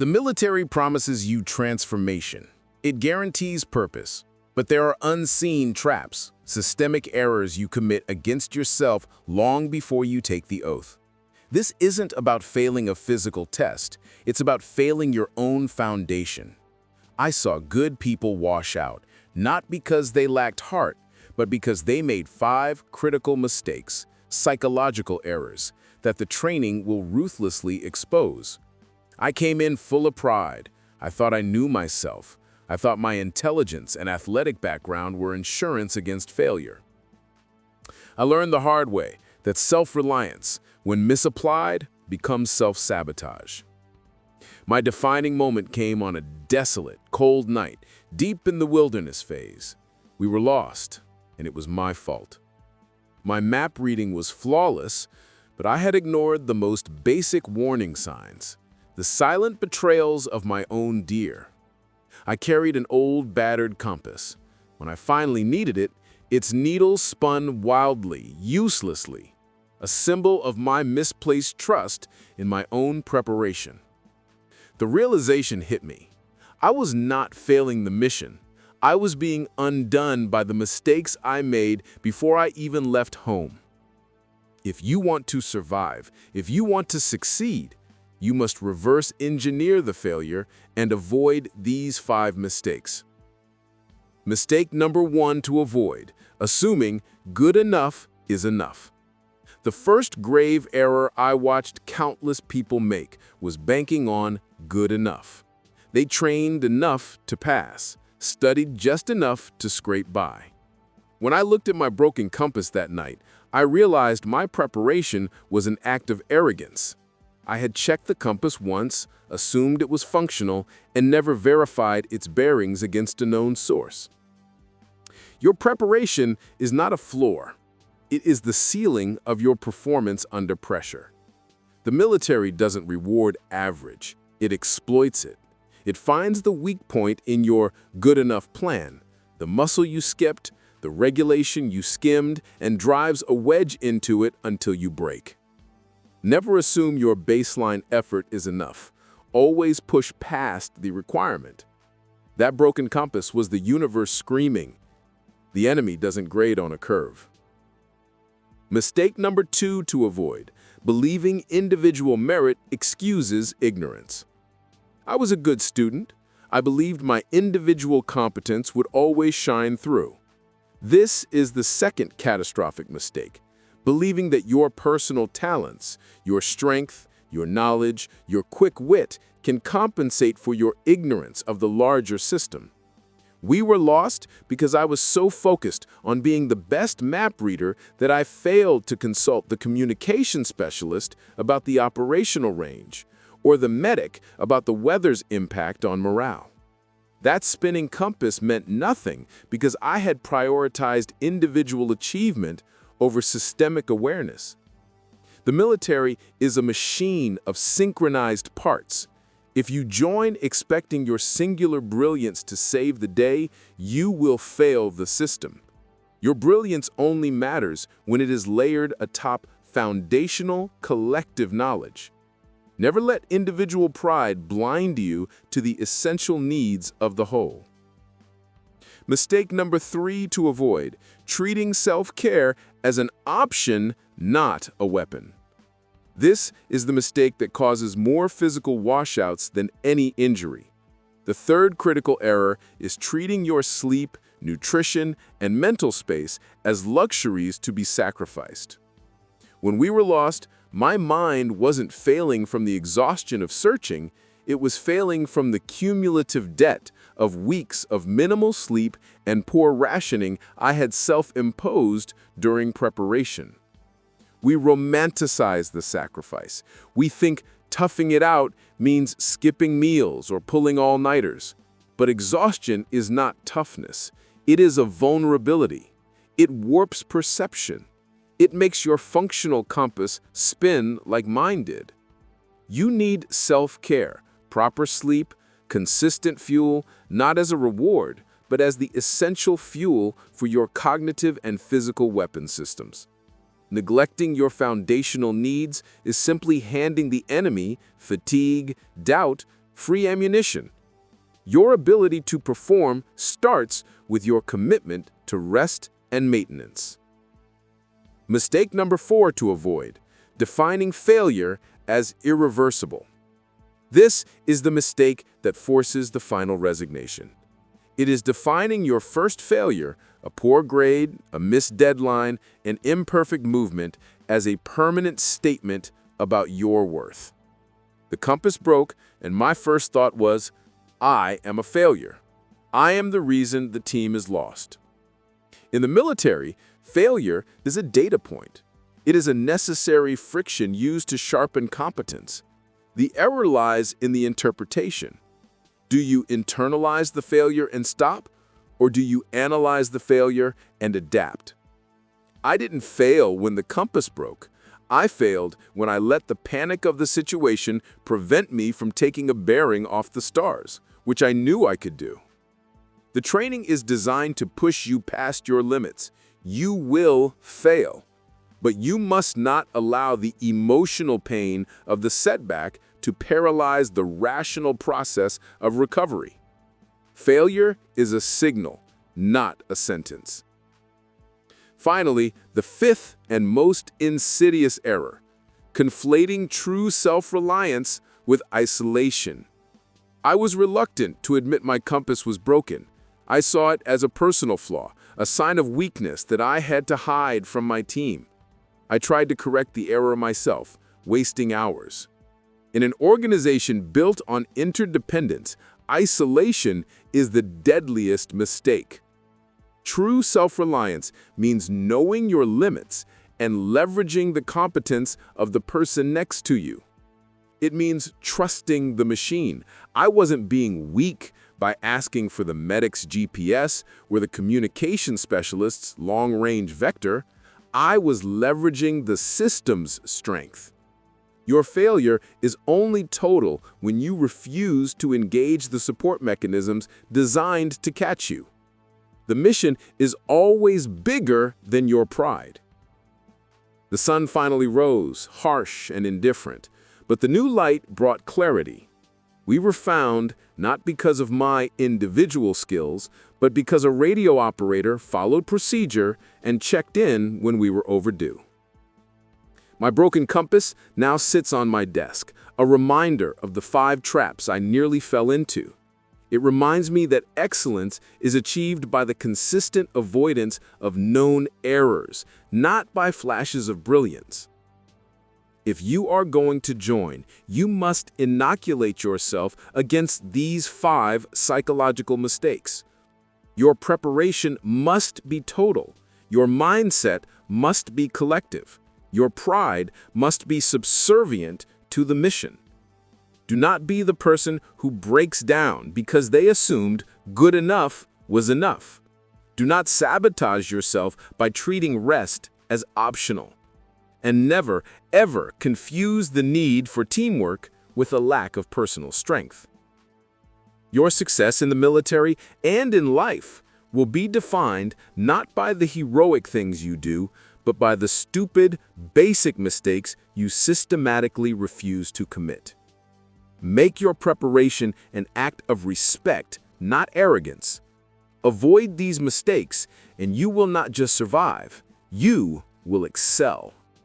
The military promises you transformation. It guarantees purpose. But there are unseen traps, systemic errors you commit against yourself long before you take the oath. This isn't about failing a physical test. It's about failing your own foundation. I saw good people wash out, not because they lacked heart, but because they made 5 critical mistakes, psychological errors, that the training will ruthlessly expose. I came in full of pride. I thought I knew myself. I thought my intelligence and athletic background were insurance against failure. I learned the hard way that self-reliance, when misapplied, becomes self-sabotage. My defining moment came on a desolate, cold night, deep in the wilderness phase. We were lost, and it was my fault. My map reading was flawless, but I had ignored the most basic warning signs, the silent betrayals of my own deer. I carried an old, battered compass. When I finally needed it, its needle spun wildly, uselessly, a symbol of my misplaced trust in my own preparation. The realization hit me. I was not failing the mission. I was being undone by the mistakes I made before I even left home. If you want to survive, if you want to succeed, you must reverse engineer the failure and avoid these 5 mistakes. Mistake number 1 to avoid: assuming good enough is enough. The first grave error I watched countless people make was banking on good enough. They trained enough to pass, studied just enough to scrape by. When I looked at my broken compass that night, I realized my preparation was an act of arrogance. I had checked the compass once, assumed it was functional, and never verified its bearings against a known source. Your preparation is not a floor. It is the ceiling of your performance under pressure. The military doesn't reward average. It exploits it. It finds the weak point in your good enough plan, the muscle you skipped, the regulation you skimmed, and drives a wedge into it until you break. Never assume your baseline effort is enough. Always push past the requirement. That broken compass was the universe screaming. The enemy doesn't grade on a curve. Mistake number 2 to avoid: believing individual merit excuses ignorance. I was a good student. I believed my individual competence would always shine through. This is the second catastrophic mistake: believing that your personal talents, your strength, your knowledge, your quick wit can compensate for your ignorance of the larger system. We were lost because I was so focused on being the best map reader that I failed to consult the communication specialist about the operational range, or the medic about the weather's impact on morale. That spinning compass meant nothing because I had prioritized individual achievement over systemic awareness. The military is a machine of synchronized parts. If you join expecting your singular brilliance to save the day, you will fail the system. Your brilliance only matters when it is layered atop foundational collective knowledge. Never let individual pride blind you to the essential needs of the whole. Mistake number 3 to avoid: treating self-care as an option, not a weapon. This is the mistake that causes more physical washouts than any injury. The third critical error is treating your sleep, nutrition, and mental space as luxuries to be sacrificed. When we were lost, my mind wasn't failing from the exhaustion of searching. It was failing from the cumulative debt of weeks of minimal sleep and poor rationing I had self-imposed during preparation. We romanticize the sacrifice. We think toughing it out means skipping meals or pulling all-nighters. But exhaustion is not toughness. It is a vulnerability. It warps perception. It makes your functional compass spin like mine did. You need self-care, proper sleep, consistent fuel, not as a reward, but as the essential fuel for your cognitive and physical weapon systems. Neglecting your foundational needs is simply handing the enemy fatigue, doubt, free ammunition. Your ability to perform starts with your commitment to rest and maintenance. Mistake number 4 to avoid: defining failure as irreversible. This is the mistake that forces the final resignation. It is defining your first failure, a poor grade, a missed deadline, an imperfect movement, as a permanent statement about your worth. The compass broke, and my first thought was, I am a failure. I am the reason the team is lost. In the military, failure is a data point. It is a necessary friction used to sharpen competence. The error lies in the interpretation. Do you internalize the failure and stop, or do you analyze the failure and adapt? I didn't fail when the compass broke. I failed when I let the panic of the situation prevent me from taking a bearing off the stars, which I knew I could do. The training is designed to push you past your limits. You will fail, but you must not allow the emotional pain of the setback to paralyze the rational process of recovery. Failure is a signal, not a sentence. Finally, the 5th and most insidious error: conflating true self-reliance with isolation. I was reluctant to admit my compass was broken. I saw it as a personal flaw, a sign of weakness that I had to hide from my team. I tried to correct the error myself, wasting hours. In an organization built on interdependence, isolation is the deadliest mistake. True self-reliance means knowing your limits and leveraging the competence of the person next to you. It means trusting the machine. I wasn't being weak by asking for the medic's GPS or the communication specialist's long-range vector. I was leveraging the system's strength. Your failure is only total when you refuse to engage the support mechanisms designed to catch you. The mission is always bigger than your pride. The sun finally rose, harsh and indifferent, but the new light brought clarity. We were found not because of my individual skills, but because a radio operator followed procedure and checked in when we were overdue. My broken compass now sits on my desk, a reminder of the 5 traps I nearly fell into. It reminds me that excellence is achieved by the consistent avoidance of known errors, not by flashes of brilliance. If you are going to join, you must inoculate yourself against these 5 psychological mistakes. Your preparation must be total. Your mindset must be collective. Your pride must be subservient to the mission. Do not be the person who breaks down because they assumed good enough was enough. Do not sabotage yourself by treating rest as optional. And never, ever confuse the need for teamwork with a lack of personal strength. Your success in the military and in life will be defined not by the heroic things you do, but by the stupid, basic mistakes you systematically refuse to commit. Make your preparation an act of respect, not arrogance. Avoid these mistakes, and you will not just survive, you will excel.